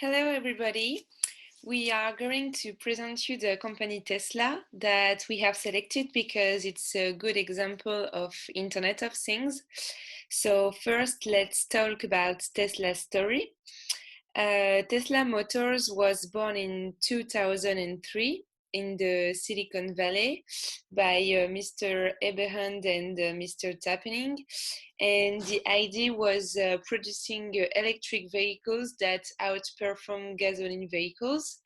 Hello, everybody. We are going to present you the company Tesla that we have selected because it's a good example of Internet of Things. So first, let's talk about Tesla's story. Tesla Motors was born in 2003 in the Silicon Valley by Mr. Eberhard and Mr. Tappening. And the idea was producing electric vehicles that outperform gasoline vehicles.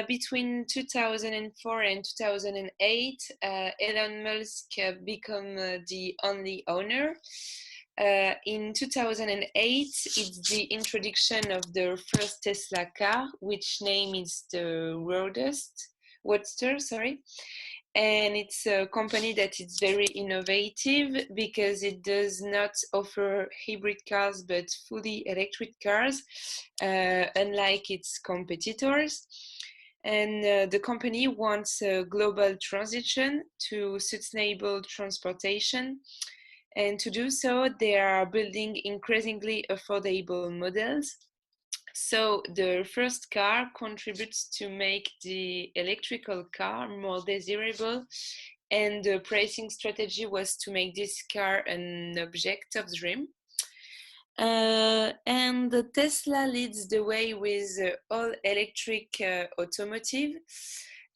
Between 2004 and 2008, Elon Musk became the only owner. In 2008, it's the introduction of the first Tesla car, which name is the Roadster, sorry. And it's a company that is very innovative because it does not offer hybrid cars but fully electric cars, unlike its competitors. And the company wants a global transition to sustainable transportation. And to do so, they are building increasingly affordable models. So the first car contributes to make the electrical car more desirable, and the pricing strategy was to make this car an object of dream. And the Tesla leads the way with all-electric automotive.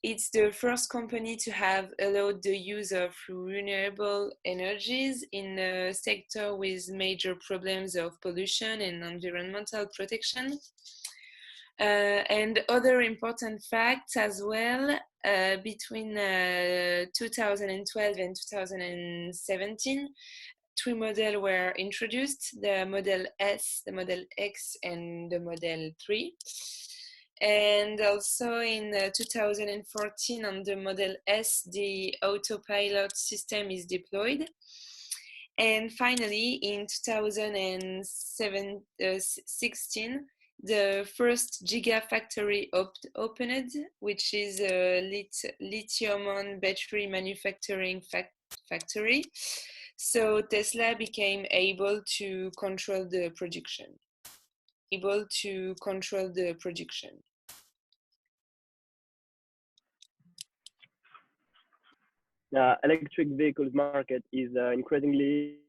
It's the first company to have allowed the use of renewable energies in a sector with major problems of pollution and environmental protection. And other important facts as well, between 2012 and 2017, three models were introduced: the Model S, the Model X, and the Model 3. And also in 2014 on the Model S, the autopilot system is deployed. And finally, in 2016, the first gigafactory opened, which is a lithium-ion battery manufacturing factory. So Tesla became able to control the production. Electric vehicles market is increasingly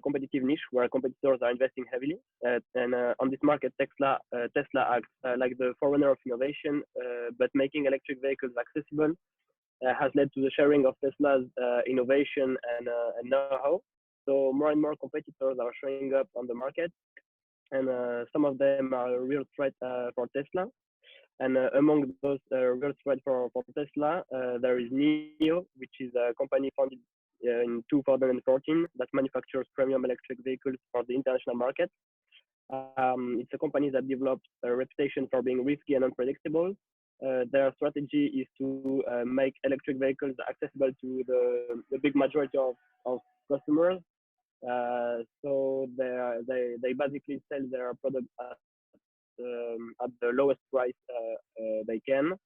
competitive niche where competitors are investing heavily. And on this market, Tesla acts like the forerunner of innovation, but making electric vehicles accessible has led to the sharing of Tesla's innovation and know-how. So more and more competitors are showing up on the market, and some of them are a real threat for Tesla. And among those real threats for Tesla, there is NIO, which is a company founded in 2014 that manufactures premium electric vehicles for the international market. It's a company that develops a reputation for being risky and unpredictable. Their strategy is to make electric vehicles accessible to the big majority of customers. So they basically sell their product at the lowest price they can.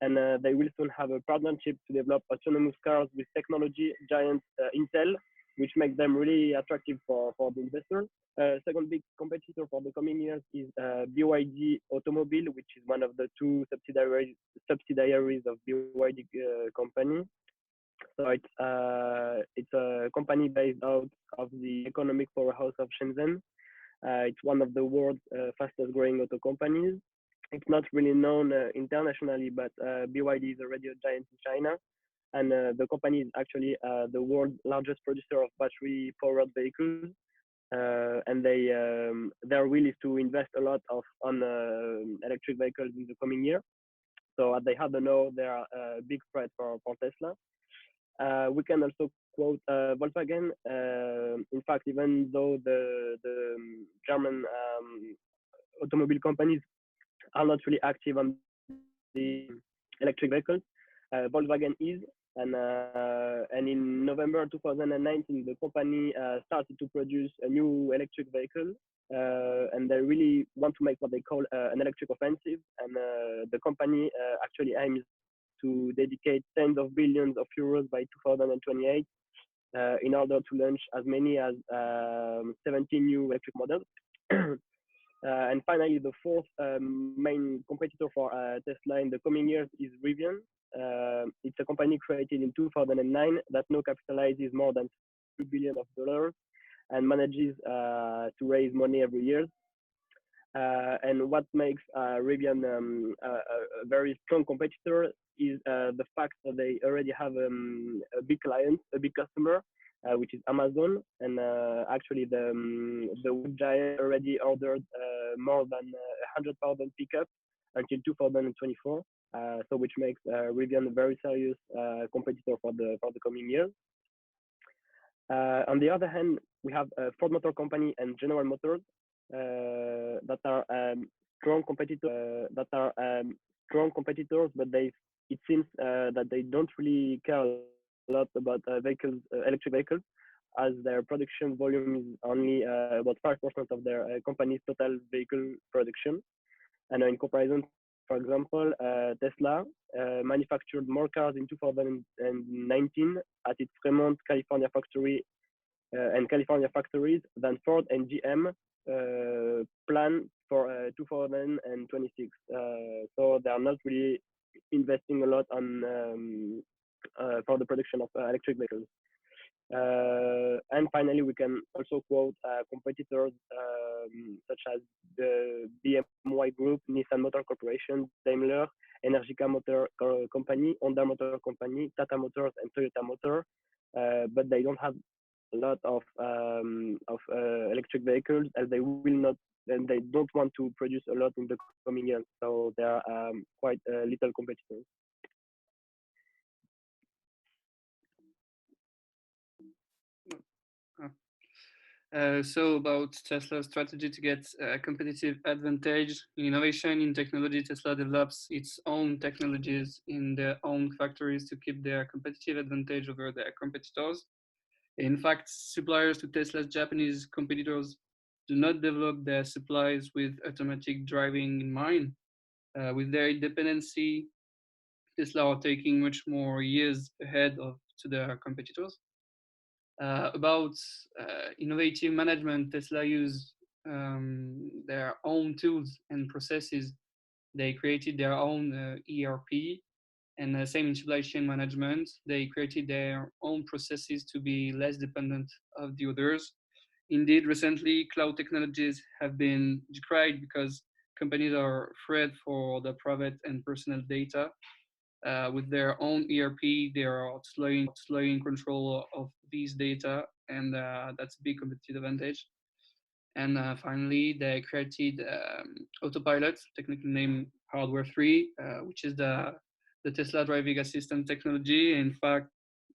And they will soon have a partnership to develop autonomous cars with technology giant Intel, which makes them really attractive for the investors. Second big competitor for the coming years is BYD Automobile, which is one of the two subsidiaries of BYD company. So it's a company based out of the economic powerhouse of Shenzhen. It's one of the world's fastest growing auto companies. It's not really known internationally, but BYD is already a giant in China. And the company is actually the world's largest producer of battery-powered vehicles. And their will is to invest a lot on electric vehicles in the coming year. So as they have the know, they are a big threat for Tesla. We can also quote Volkswagen. In fact, even though the German automobile companies are not really active on the electric vehicles, Volkswagen is. And in November 2019, the company started to produce a new electric vehicle, and they really want to make what they call an electric offensive. And the company actually aims to dedicate tens of billions of euros by 2028 in order to launch as many as 17 new electric models. And finally, the fourth main competitor for Tesla in the coming years is Rivian. It's a company created in 2009 that now capitalizes more than $2 billion and manages to raise money every year. And what makes Rivian a very strong competitor is the fact that they already have a big client, a big customer, which is Amazon. And actually, the web giant already ordered more than 100,000 pickups until 2024. So which makes Rivian a very serious competitor for the coming years. On the other hand, we have Ford Motor Company and General Motors that are strong competitors. But it seems that they don't really care a lot about electric vehicles, as their production volume is only about 5% of their company's total vehicle production. And in comparison, for example, Tesla manufactured more cars in 2019 at its Fremont, California factory and California factories than Ford and GM plan for 2026. So they are not really investing a lot on for the production of electric vehicles. And finally, we can also quote competitors such as the BMW Group, Nissan Motor Corporation, Daimler, Energica Motor Company, Honda Motor Company, Tata Motors, and Toyota Motor. But they don't have a lot of electric vehicles, as they will not, and they don't want to produce a lot in the coming years. So they are quite little competitors. So about Tesla's strategy to get a competitive advantage in innovation in technology, Tesla develops its own technologies in their own factories to keep their competitive advantage over their competitors. In fact, suppliers to Tesla's Japanese competitors do not develop their supplies with automatic driving in mind. With their independency, Tesla are taking much more years ahead to their competitors. About innovative management, Tesla use their own tools and processes. They created their own ERP, and same in supply chain management. They created their own processes to be less dependent of the others. Indeed, recently, cloud technologies have been decried because companies are afraid for the private and personal data. With their own ERP, they are slowing control of these data, and that's a big competitive advantage. And finally, they created Autopilot, technically named Hardware 3, which is the Tesla driving assistant technology. In fact,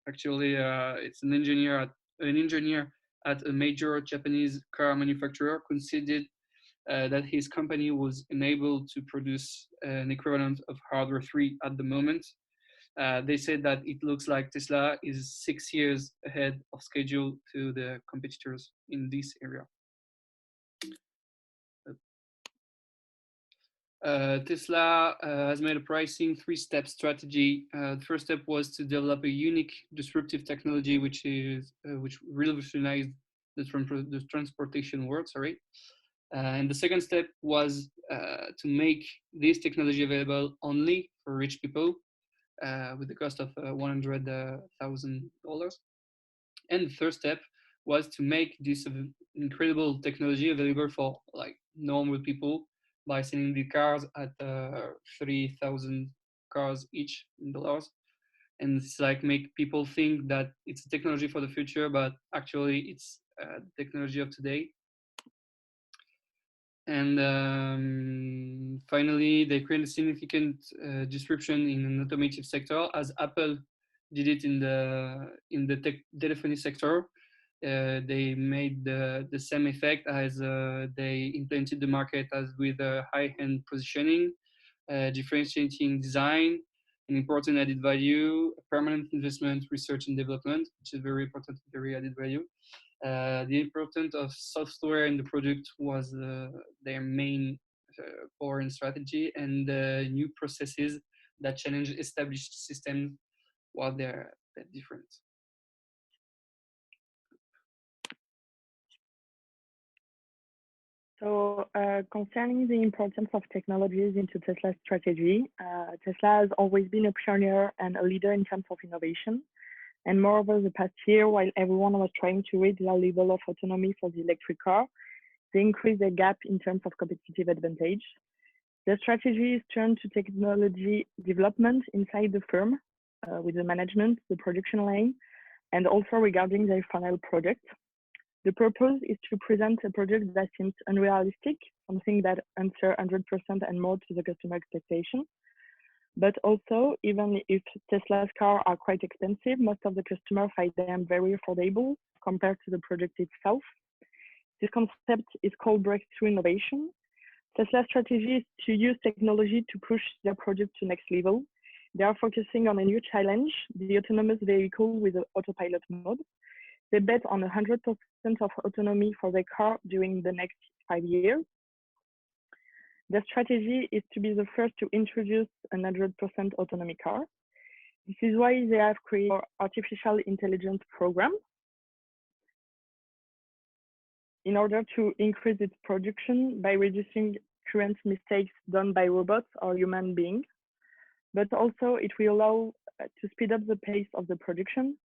actually, it's an engineer at a major Japanese car manufacturer considered that his company was enabled to produce an equivalent of Hardware 3 at the moment. They said that it looks like Tesla is 6 years ahead of schedule to the competitors in this area. Tesla has made a pricing three-step strategy. The first step was to develop a unique disruptive technology, which revolutionized the transportation world. And the second step was to make this technology available only for rich people with the cost of $100,000. And the third step was to make this incredible technology available for like normal people by selling the cars at 3,000 cars each in dollars. And it's like make people think that it's a technology for the future, but actually it's technology of today. And finally, they created a significant disruption in an automotive sector, as Apple did it in the telephony sector. They made the same effect as they implemented the market as with high-end positioning, differentiating design, an important added value, permanent investment, research and development, which is very important, very added value. The importance of software in the product was their main core and strategy, and new processes that challenge established systems while they're different. So concerning the importance of technologies into Tesla's strategy, Tesla has always been a pioneer and a leader in terms of innovation. And moreover, the past year, while everyone was trying to reach the level of autonomy for the electric car, they increased the gap in terms of competitive advantage. The strategy is turned to technology development inside the firm with the management, the production line, and also regarding their final product. The purpose is to present a project that seems unrealistic, something that answers 100% and more to the customer expectation. But also, even if Tesla's cars are quite expensive, most of the customers find them very affordable compared to the product itself. This concept is called breakthrough innovation. Tesla's strategy is to use technology to push their product to next level. They are focusing on a new challenge, the autonomous vehicle with the autopilot mode. They bet on 100% of autonomy for their car during the next 5 years. The strategy is to be the first to introduce a 100% autonomy car. This is why they have created an artificial intelligence program in order to increase its production by reducing current mistakes done by robots or human beings. But also it will allow to speed up the pace of the production.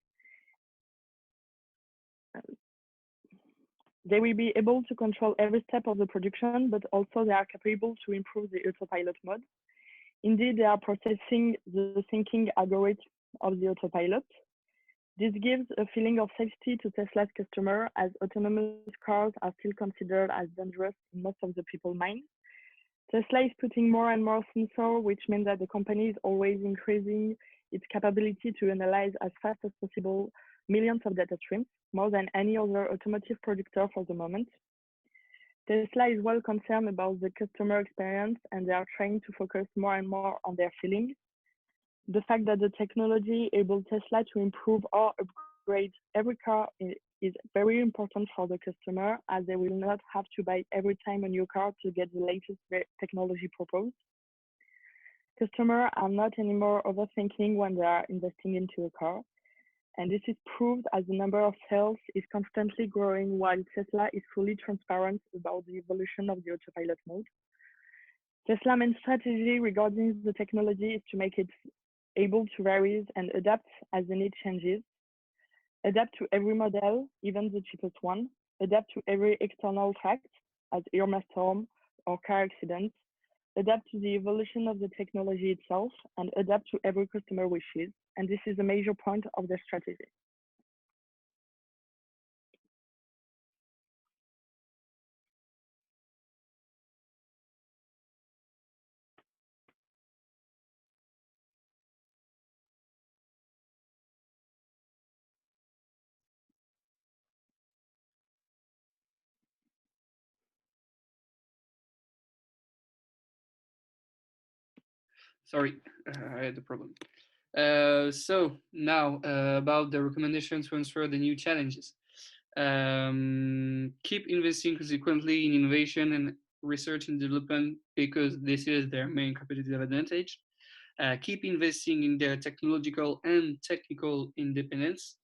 They will be able to control every step of the production, but also they are capable to improve the autopilot mode. Indeed, they are processing the thinking algorithm of the autopilot. This gives a feeling of safety to Tesla's customer, as autonomous cars are still considered as dangerous in most of the people's minds. Tesla is putting more and more sensors, which means that the company is always increasing its capability to analyze as fast as possible millions of data streams, more than any other automotive producer for the moment. Tesla is well concerned about the customer experience, and they are trying to focus more and more on their feelings. The fact that the technology enables Tesla to improve or upgrade every car is very important for the customer, as they will not have to buy every time a new car to get the latest technology proposed. Customers are not anymore overthinking when they are investing into a car. And this is proved as the number of sales is constantly growing, while Tesla is fully transparent about the evolution of the autopilot mode. Tesla's main strategy regarding the technology is to make it able to vary and adapt as the need changes, adapt to every model, even the cheapest one, adapt to every external fact, as Irma storm or car accidents, adapt to the evolution of the technology itself, and adapt to every customer wishes. And this is a major point of their strategy. Sorry, I had a problem. So now about the recommendation to answer the new challenges. Keep investing consequently in innovation and research and development, because this is their main competitive advantage. Keep investing in their technological and technical independence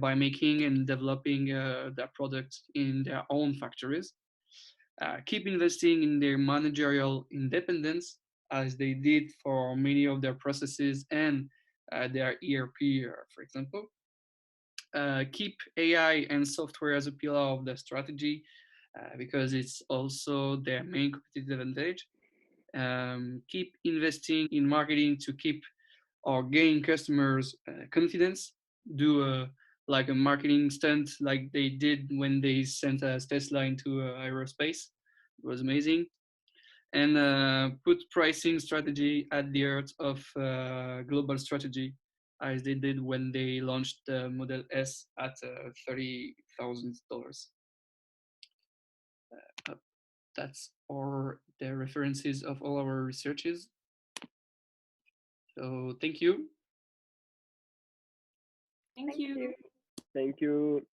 by making and developing their products in their own factories. Keep investing in their managerial independence, as they did for many of their processes and their ERP, for example. Keep AI and software as a pillar of the strategy, because it's also their main competitive advantage. Keep investing in marketing to keep or gain customers' confidence. Do like a marketing stunt like they did when they sent Tesla into aerospace. It was amazing. And put pricing strategy at the heart of global strategy, as they did when they launched the Model S at $30,000. That's all the references of all our researches. So thank you. Thank you. Thank you.